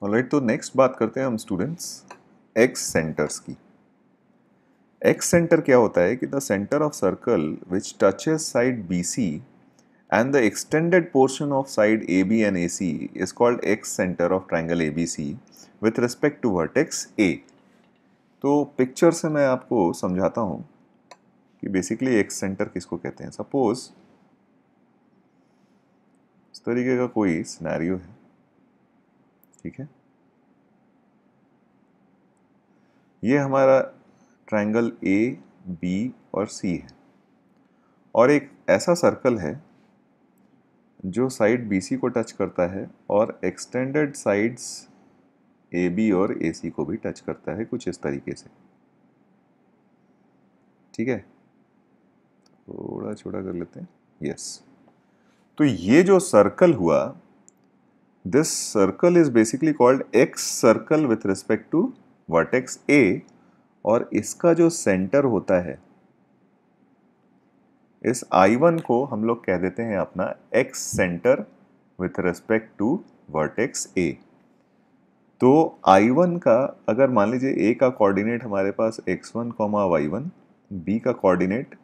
Alright, तो next बात करते हैं हम स्टूडेंट्स एक्स सेंटर्स की। एक्स सेंटर क्या होता है कि the centre of circle which touches side BC and the extended portion of side AB and AC is called x center of triangle ABC with respect to vertex A। तो picture से मैं आपको समझाता हूं कि बेसिकली एक्स सेंटर किसको कहते हैं। सपोज इस तरीके का कोई सिनेरियो है, ठीक है। ये हमारा ट्रायंगल A, B और C है और एक ऐसा सर्कल है जो साइड BC को टच करता है और एक्सटेंडेड साइड्स AB और AC को भी टच करता है, कुछ इस तरीके से, ठीक है। थोड़ा छोटा कर लेते हैं, यस। तो ये जो सर्कल हुआ, this circle is basically called excircle with respect to vertex A और इसका जो सेंटर होता है, इस I1 को हम लोग कह देते हैं अपना excentre with respect to vertex A। तो I1 का अगर मान लीजिए A का कोऑर्डिनेट हमारे पास x1, y1, B का कोऑर्डिनेट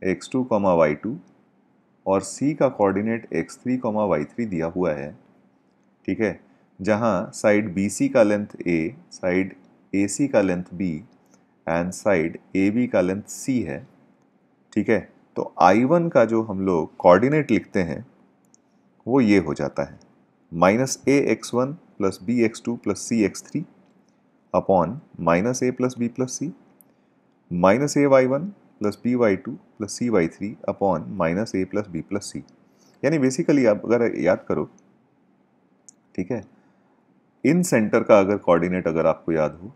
x2, y2 और C का कोऑर्डिनेट x3, y3 दिया हुआ है, ठीक है। जहां साइड BC का लेंथ A, साइड AC का length B and side AB का लेंथ C है, ठीक है। तो I1 का जो हम लोग कोऑर्डिनेट लिखते हैं वो ये हो जाता है -ax1 plus bx2 plus cx3 upon -a plus b plus c -ay1 plus by2 plus cy3 upon -a plus b plus c। यानी बेसिकली आप अगर याद करो, ठीक है, इन सेंटर का अगर कोऑर्डिनेट अगर आपको याद हो,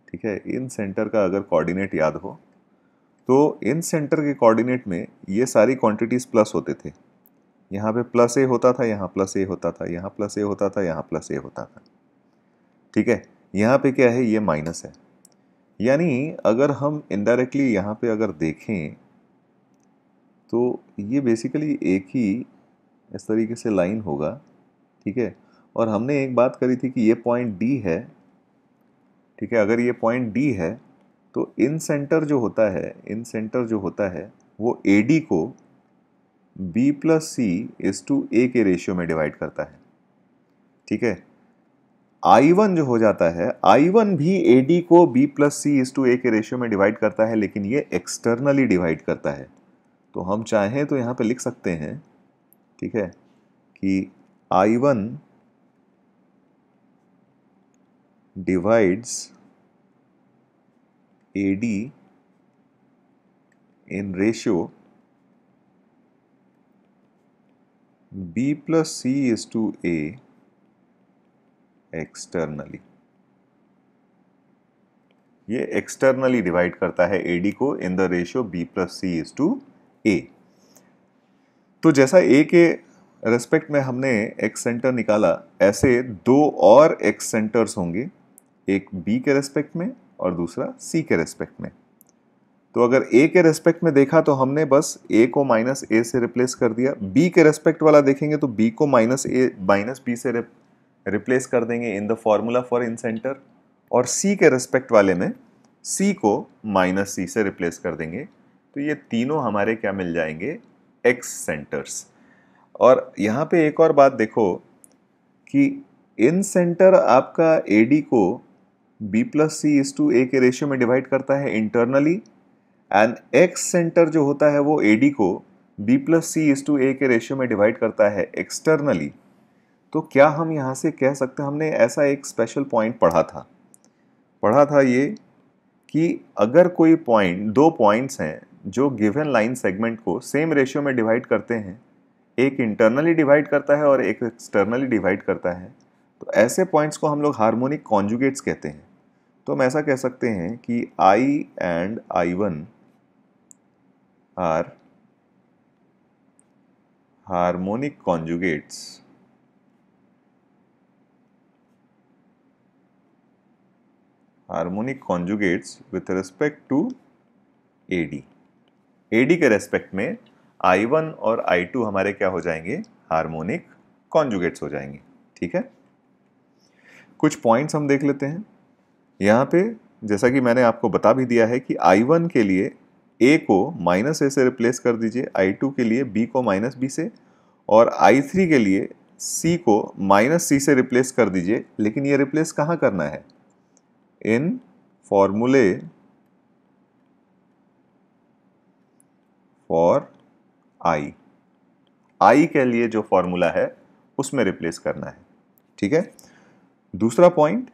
ठीक है, इन सेंटर का अगर कोऑर्डिनेट याद हो तो इन सेंटर के कोऑर्डिनेट में ये सारी क्वांटिटीज प्लस होते थे। यहाँ पे प्लस ए होता था, यहाँ प्लस ए होता था, यहाँ प्लस ए होता था, यहाँ प्लस ए होता था, ठीक है। यहाँ पे क्या है, ये माइनस है। यानी अगर हम इनडायरेक्टली यहाँ पे अगर देखें तो ये बेसिकली एक ही इस तरीके से लाइन होगा, ठीक है। और हमने एक बात करी थी कि ये पॉइंट डी है, ठीक है। अगर ये पॉइंट डी है तो इन सेंटर जो होता है, इन सेंटर जो होता है वो AD को B plus C is to A के रेशियो में डिवाइड करता है, ठीक है। I1 जो हो जाता है, I1 भी AD को B plus C is to A के रेशियो में डिवाइड करता है, लेकिन ये एक्सटर्नली डिवाइड करता है। तो हम चाहें तो यहाँ पे लिख सकते हैं, ठीक है, कि I1 divides AD in ratio B plus C is to A externally। ये एक्सटर्नली डिवाइड करता है AD को इन the ratio B plus C is to A। तो जैसा A के रेस्पेक्ट में हमने एक्स सेंटर निकाला, ऐसे दो और एक्स सेंटर्स होंगे, एक B के रेस्पेक्ट में और दूसरा C के रेस्पेक्ट में। तो अगर A के रेस्पेक्ट में देखा तो हमने बस A को माइनस A से रिप्लेस कर दिया, B के रेस्पेक्ट वाला देखेंगे तो B को माइनस B से रिप्लेस कर देंगे in the formula for in centre, और C के रेस्पेक्ट वाले में C को माइनस C से रिप्लेस कर देंगे। तो ये तीनों हमारे क्या मिल जाएंगे, एक्स सेंटर्स। और यहाँ पे एक और बात देखो कि इन सेंटर आपका AD को B plus C is to A के रेशियो में डिवाइड करता है इंटरनली, एंड एक्स सेंटर जो होता है वो AD को B plus C is to A के रेशियो में डिवाइड करता है एक्सटर्नली। तो क्या हम यहाँ से कह सकते हैं, हमने ऐसा एक स्पेशल पॉइंट पढ़ा था ये कि अगर कोई पॉइंट, दो पॉइंट्स हैं जो गिवन लाइन सेगमेंट को सेम रेशियो में डिवाइड करते हैं, एक इंटरनली डिवाइड करता है और एक एक्सटर्नली डिवाइड करता है, तो ऐसे पॉइंट्स को हम लोग हार्मोनिक कॉन्जुगेट्स कहते हैं। तो हम ऐसा कह सकते हैं कि I and I1 are harmonic conjugates with respect to AD। AD के रेस्पेक्ट में I1 और I2 हमारे क्या हो जाएंगे, हार्मोनिक कॉन्जुगेट्स हो जाएंगे, ठीक है। कुछ पॉइंट्स हम देख लेते हैं यहाँ पे। जैसा कि मैंने आपको बता भी दिया है कि I1 के लिए A को -A से रिप्लेस कर दीजिए, I2 के लिए B को -B से, और I3 के लिए C को -C से रिप्लेस कर दीजिए। लेकिन ये रिप्लेस कहाँ करना है? इन फॉर्मूले फॉर I के लिए जो फॉर्मूला है उसमें रिप्लेस करना है। ठीक है। दूसरा पॉइंट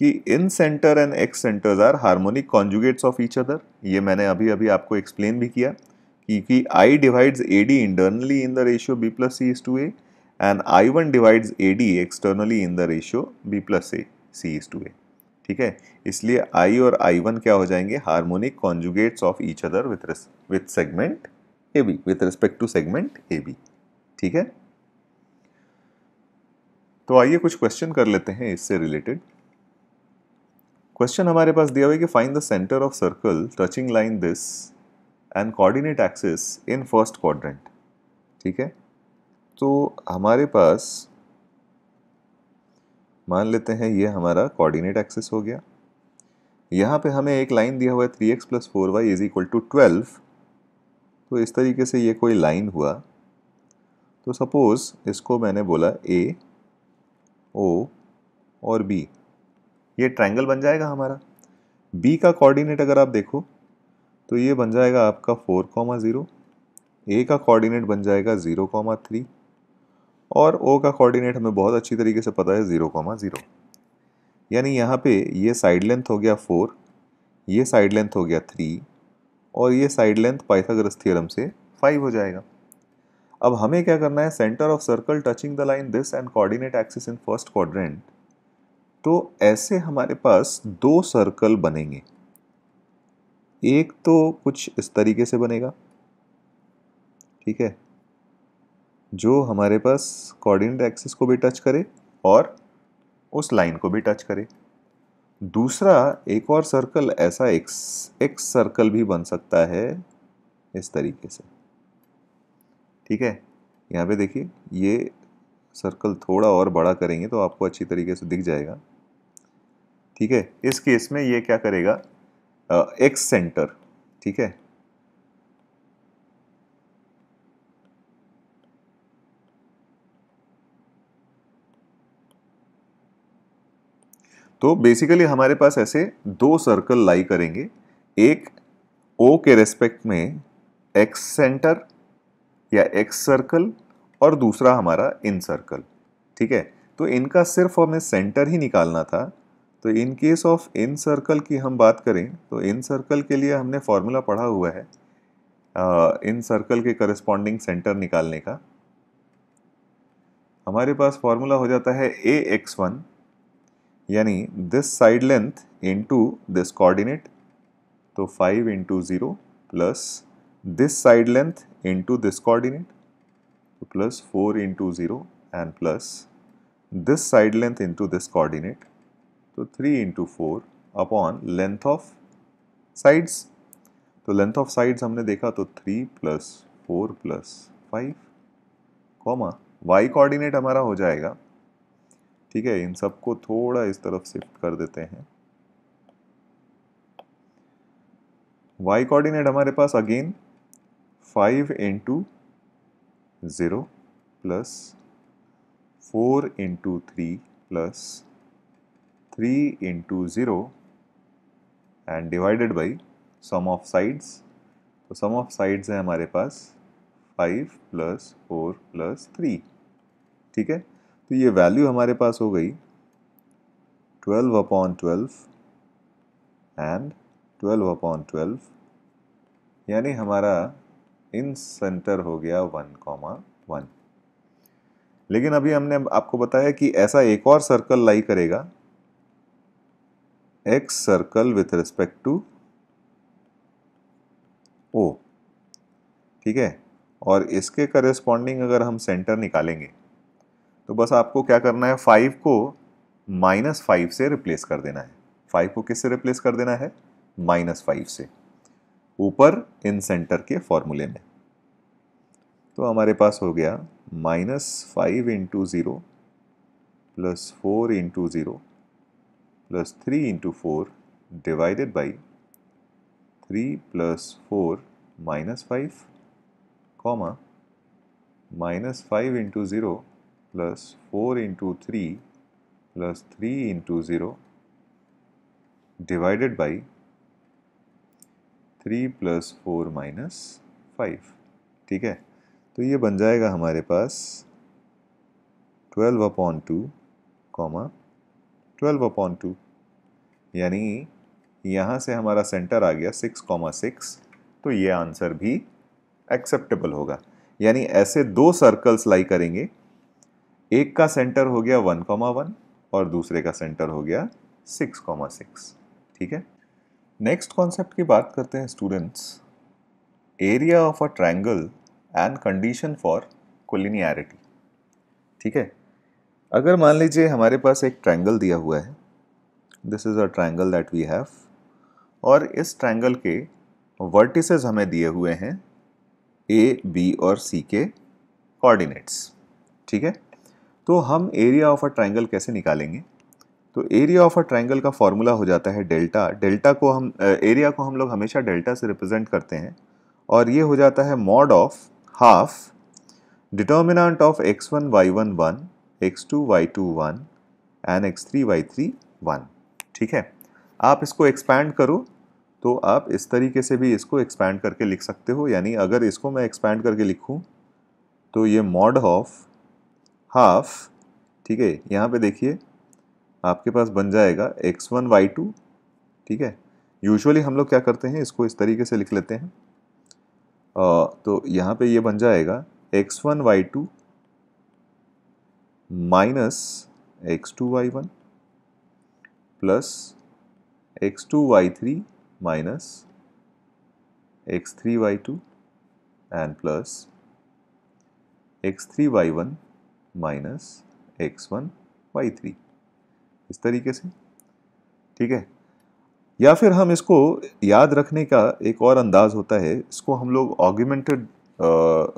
कि incentre and excentres are harmonic conjugates of each other. ये मैंने अभी अभी आपको एक्सप्लेन भी किया कि I divides AD internally in the ratio B plus C is to A and I1 divides AD externally in the ratio B plus C is to A। ठीक है, इसलिए I और I1 क्या हो जाएंगे? Harmonic conjugates of each other with segment AB, with respect to segment AB। ठीक है, तो आइए कुछ क्वेश्चन कर लेते हैं इससे रिलेटेड। क्वेश्चन हमारे पास दिया हुआ है कि find the centre of circle touching line this and coordinate axis in first quadrant. ठीक है, तो हमारे पास मान लेते हैं ये हमारा कोऑर्डिनेट एक्सिस हो गया। यहाँ पे हमें एक लाइन दिया हुआ है 3x + 4y = 12। तो इस तरीके से ये कोई लाइन हुआ। तो सपोज इसको मैंने बोला A, O और B, ये ट्रायंगल बन जाएगा हमारा। B का कोऑर्डिनेट अगर आप देखो तो ये बन जाएगा आपका 4,0, A का कोऑर्डिनेट बन जाएगा 0,3 और O का कोऑर्डिनेट हमें बहुत अच्छी तरीके से पता है 0,0। यानी यहाँ पे ये साइड लेंथ हो गया 4, ये साइड लेंथ हो गया 3 और ये साइड लेंथ पाइथागोरस थ्योरम से 5 हो जाएगा। अब हमें क्या करना है? Centre of circle touching the line this and coordinate axis in first quadrant. तो ऐसे हमारे पास दो सर्कल बनेंगे। एक तो कुछ इस तरीके से बनेगा, ठीक है, जो हमारे पास कोऑर्डिनेट एक्सिस को भी टच करे और उस लाइन को भी टच करे। दूसरा एक और सर्कल ऐसा एक्स सर्कल भी बन सकता है इस तरीके से। ठीक है, यहाँ पे देखिए ये सर्कल थोड़ा और बड़ा करेंगे तो आपको अच्छी तरीके से दिख जाएगा। ठीक है, इस केस में ये क्या करेगा? X centre. ठीक है, तो बेसिकली हमारे पास ऐसे दो सर्कल लाई करेंगे, एक O के रेस्पेक्ट में एक्स सेंटर या एक्स सर्कल और दूसरा हमारा इन सर्कल। ठीक है, तो इनका सिर्फ हमें सेंटर ही निकालना था। तो in case of in circle की हम बात करें तो इन सर्कल के लिए हमने फॉर्मूला पढ़ा हुआ है इन सर्कल के करस्पॉन्डिंग सेंटर निकालने का। हमारे पास फॉर्मूला हो जाता है AX1 यानी this side length into this coordinate, तो 5 × 0 plus this side length into this coordinate, तो plus 4 × 0 and plus this side length into this coordinate, तो 3 × 4 अपॉन लेंथ ऑफ साइड्स। तो लेंथ ऑफ साइड्स हमने देखा तो 3 + 4 + 5 कॉमा y कोऑर्डिनेट हमारा हो जाएगा। ठीक है, इन सबको थोड़ा इस तरफ शिफ्ट कर देते हैं। y कोऑर्डिनेट हमारे पास again 5 × 0 plus 4 × 3 plus 3 × 0 and divided by sum of sides. तो सम ऑफ साइड्स है हमारे पास 5 + 4 + 3। ठीक है, तो ये वैल्यू हमारे पास हो गई 12/12 एंड 12/12, यानी हमारा इन सेंटर हो गया 1,1। लेकिन अभी हमने आपको बताया कि ऐसा एक और सर्कल लाई करेगा excircle with respect to O। ठीक है, और इसके करेस्पॉन्डिंग अगर हम सेंटर निकालेंगे तो बस आपको क्या करना है? 5 को -5 से रिप्लेस कर देना है। 5 को किससे रिप्लेस कर देना है? -5 से, ऊपर इन सेंटर के फॉर्मूले में। तो हमारे पास हो गया -5 × 0 plus 4 × 0 plus 3 into 4 divided by 3 plus 4 minus 5 comma minus 5 into 0 plus 4 into 3 plus 3 into 0 divided by 3 plus 4 minus 5। ठीक है, तो ये बन जाएगा हमारे पास 12/2 कॉमा 12/2, यानी यहाँ से हमारा सेंटर आ गया 6,6, तो ये आंसर भी एक्सेप्टेबल होगा। यानी ऐसे दो सर्कल्स लाई करेंगे, एक का सेंटर हो गया 1,1 और दूसरे का सेंटर हो गया 6,6। ठीक है, नेक्स्ट कॉन्सेप्ट की बात करते हैं students, area of a triangle and condition for collinearity. ठीक है, अगर मान लीजिए हमारे पास एक ट्रायंगल दिया हुआ है, this is a triangle that we have, और इस ट्रायंगल के वर्टिसेस हमें दिए हुए हैं ए, बी और सी के कोऑर्डिनेट्स। ठीक है, तो हम एरिया ऑफ अ ट्रायंगल कैसे निकालेंगे? तो एरिया ऑफ अ ट्रायंगल का फॉर्मूला हो जाता है डेल्टा। डेल्टा को हम एरिया को हम लोग हमेशा डेल्टा से रिप्रेजेंट करते हैं, और ये हो जाता है mod of half determinant of x1 y1 1, x2 y2 1 and x3 y3 1। ठीक है, आप इसको एक्सपैंड करो तो आप इस तरीके से भी इसको एक्सपैंड करके लिख सकते हो। यानी अगर इसको मैं एक्सपैंड करके लिखूं तो ये मॉड ऑफ हाफ, ठीक है, यहाँ पे देखिए आपके पास बन जाएगा x1 y2। ठीक है, यूजुअली हम लोग क्या करते हैं, इसको इस तरीके से लिख लेते हैं, तो यहाँ पे ये बन जाएगा x1 y2 minus x2 y1 plus x2 y3 minus x3 y2 and plus x3 y1 minus x1 y3, इस तरीके से। ठीक है, या फिर हम इसको याद रखने का एक और अंदाज होता है, इसको हम लोग ऑगमेंटेड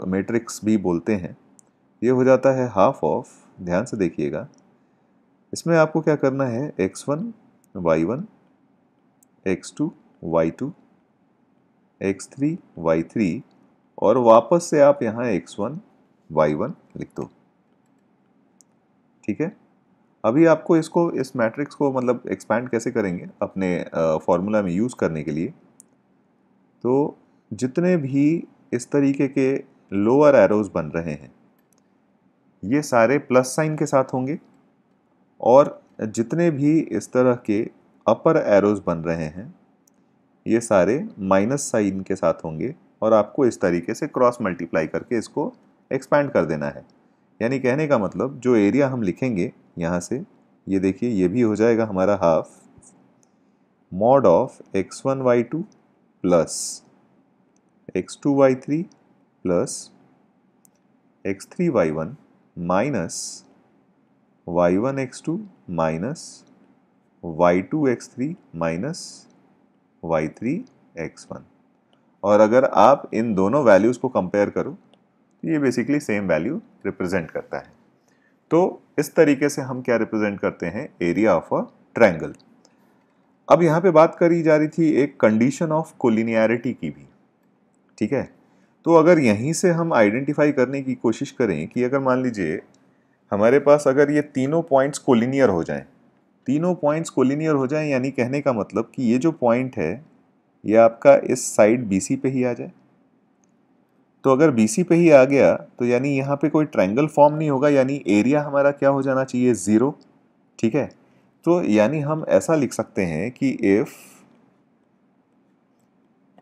मैट्रिक्स भी बोलते हैं। ये हो जाता है हाफ ऑफ, ध्यान से देखिएगा, इसमें आपको क्या करना है, x1 y1 x2 y2 x3 y3 और वापस से आप यहाँ x1 y1 लिख दो। ठीक है, अभी आपको इसको इस मैट्रिक्स को मतलब एक्सपैंड कैसे करेंगे अपने फॉर्मूला में यूज़ करने के लिए, तो जितने भी इस तरीके के लोअर एरोज बन रहे हैं ये सारे प्लस साइन के साथ होंगे, और जितने भी इस तरह के अपर एरोज बन रहे हैं ये सारे माइनस साइन के साथ होंगे, और आपको इस तरीके से क्रॉस मल्टीप्लाई करके इसको एक्सपैंड कर देना है। यानी कहने का मतलब जो एरिया हम लिखेंगे यहाँ से, ये देखिए ये भी हो जाएगा हमारा half mod of x1 y2 plus x2 y3 plus x3 y1 minus y1 x2 minus y2 x3 minus y3 x1। और अगर आप इन दोनों वैल्यूज को कंपेयर करो तो ये बेसिकली सेम वैल्यू रिप्रेजेंट करता है। तो इस तरीके से हम क्या रिप्रेजेंट करते हैं, एरिया ऑफ अ ट्रायंगल। अब यहाँ पे बात करी जा रही थी एक कंडीशन ऑफ कोलिनियरिटी की भी। ठीक है, तो अगर यहीं से हम आइडेंटिफाई करने की कोशिश करें कि अगर मान लीजिए हमारे पास अगर ये तीनों पॉइंट्स कोलिनियर हो जाएं, तीनों पॉइंट्स कोलिनियर हो जाएं, यानी कहने का मतलब कि ये जो पॉइंट है ये आपका इस साइड BC पे ही आ जाए। तो अगर BC पे ही आ गया तो यानी यहाँ पे कोई ट्रायंगल फॉर्म नहीं होगा, यानी एरिया हमारा क्या हो जाना चाहिए, 0। ठीक है, तो यानी हम ऐसा लिख सकते हैं कि if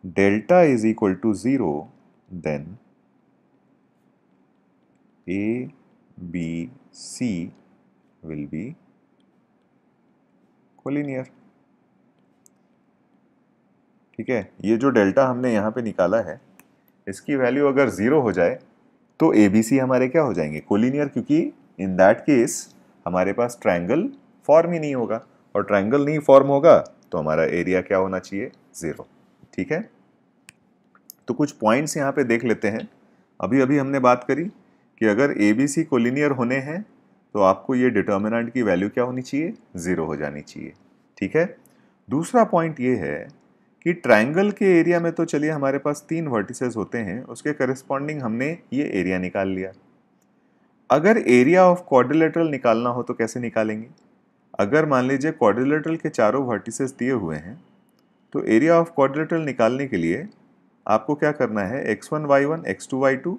delta is equal to 0 then ABC will be collinear. ठीक है, ये जो डेल्टा हमने यहाँ पे निकाला है इसकी वैल्यू अगर 0 हो जाए तो ABC हमारे क्या हो जाएंगे, कोलिनियर, क्योंकि इन दैट केस हमारे पास ट्रायंगल फॉर्म ही नहीं होगा, और ट्रायंगल नहीं फॉर्म होगा तो हमारा एरिया क्या होना चाहिए, 0। ठीक है, तो कुछ पॉइंट्स यहाँ पे देख लेते हैं। अभी अभी हमने बात करी कि अगर ABC कोलिनियर होने हैं तो आपको ये डिटर्मिनेंट की वैल्यू क्या होनी चाहिए, 0 हो जानी चाहिए। ठीक है। दूसरा पॉइंट ये है कि ट्रायंगल के एरिया में तो चलिए हमारे पास 3 वर्टिसेस होते हैं, उसके करस्पॉन्डिंग हमने ये एरिया निकाल लिया। अगर एरिया ऑफ क्वाड्रिलेटरल निकालना हो तो कैसे निकालेंगे? अगर मान लीजिए क्वाड्रिलेटरल के चारों वर्टिसेस दिए हुए हैं तो एरिया ऑफ क्वाड्रिलेटरल निकालने के लिए आपको क्या करना है, x1 y1 x2 y2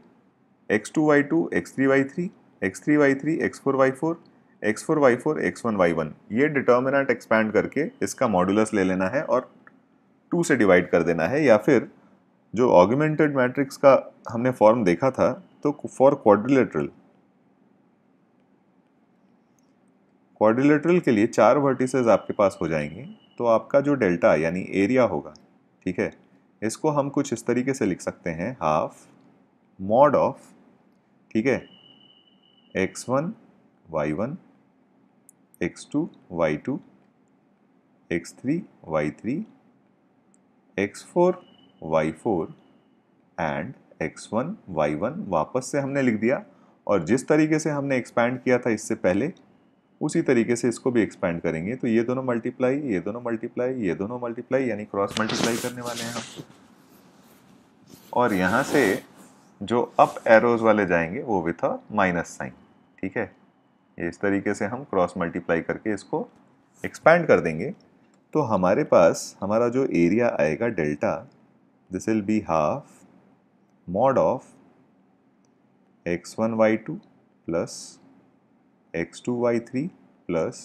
x2 y2 x3 y3 x3 y3 x4 y4 x4 y4 x1 y1, ये डिटर्मिनेंट एक्सपैंड करके इसका मॉड्यूलस ले लेना है और 2 से डिवाइड कर देना है। या फिर जो ऑगमेंटेड मैट्रिक्स का हमने फॉर्म देखा था, तो फॉर क्वाड्रिलेटरल के लिए 4 वर्टिसेस आपके पास हो जाएंगे, तो आपका जो डेल्टा यानी एरिया होगा, ठीक है, इसको हम कुछ इस तरीके से लिख सकते हैं, हाफ मॉड ऑफ, ठीक है, x1 y1 x2 y2 x3 y3 x4 y4 and x1 y1 वापस से हमने लिख दिया, और जिस तरीके से हमने एक्सपैंड किया था इससे पहले उसी तरीके से इसको भी एक्सपैंड करेंगे। तो ये दोनों मल्टीप्लाई, ये दोनों मल्टीप्लाई, ये दोनों मल्टीप्लाई, यानी क्रॉस मल्टीप्लाई करने वाले हैं हम। और यहाँ से जो अप एरोज वाले जाएंगे वो विथ अ माइनस साइन, ठीक है। इस तरीके से हम क्रॉस मल्टीप्लाई करके इसको एक्सपैंड कर देंगे। तो हमारे पास हमारा जो एरिया आएगा delta, this will be half mod of x1 y2 plus x2 y3 plus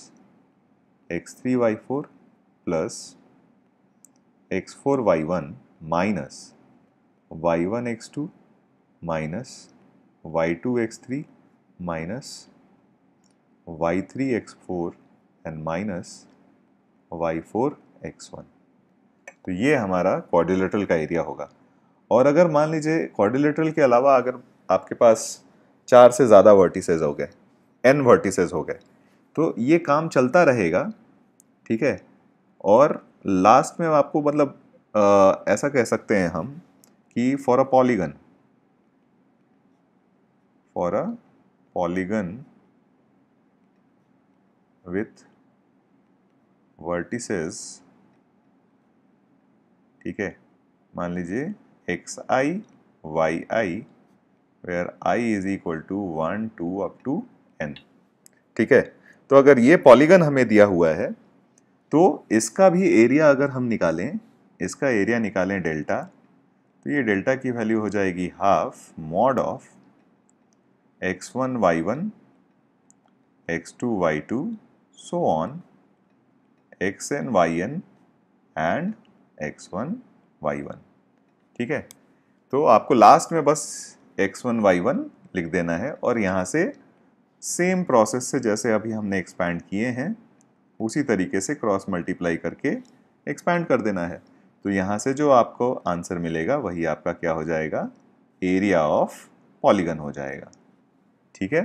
x3 y4 plus x4 y1 minus y1 x2 minus y2 x3 minus y3 x4 and minus y4 x1। तो ये हमारा quadrilateral का area होगा। और अगर मान लीजिए quadrilateral के अलावा अगर आपके पास 4 से ज़्यादा वर्टिसेस हो गए, n वर्टिसेस हो गए, तो ये काम चलता रहेगा, ठीक है। और लास्ट में आपको मतलब ऐसा कह सकते हैं हम कि for a polygon with vertices, ठीक है, मान लीजिए xi yi where i is equal to 1 2 up to n, ठीक है। तो अगर ये पॉलीगन हमें दिया हुआ है तो इसका भी एरिया अगर हम निकालें, इसका एरिया निकालें डेल्टा, तो ये डेल्टा की वैल्यू हो जाएगी half mod of x1 y1 x2 y2 so on xn yn and x1 y1, ठीक है। तो आपको लास्ट में बस x1 y1 लिख देना है और यहाँ से सेम प्रोसेस से जैसे अभी हमने एक्सपैंड किए हैं उसी तरीके से क्रॉस मल्टीप्लाई करके एक्सपैंड कर देना है। तो यहाँ से जो आपको आंसर मिलेगा वही आपका क्या हो जाएगा, एरिया ऑफ पॉलीगन हो जाएगा, ठीक है।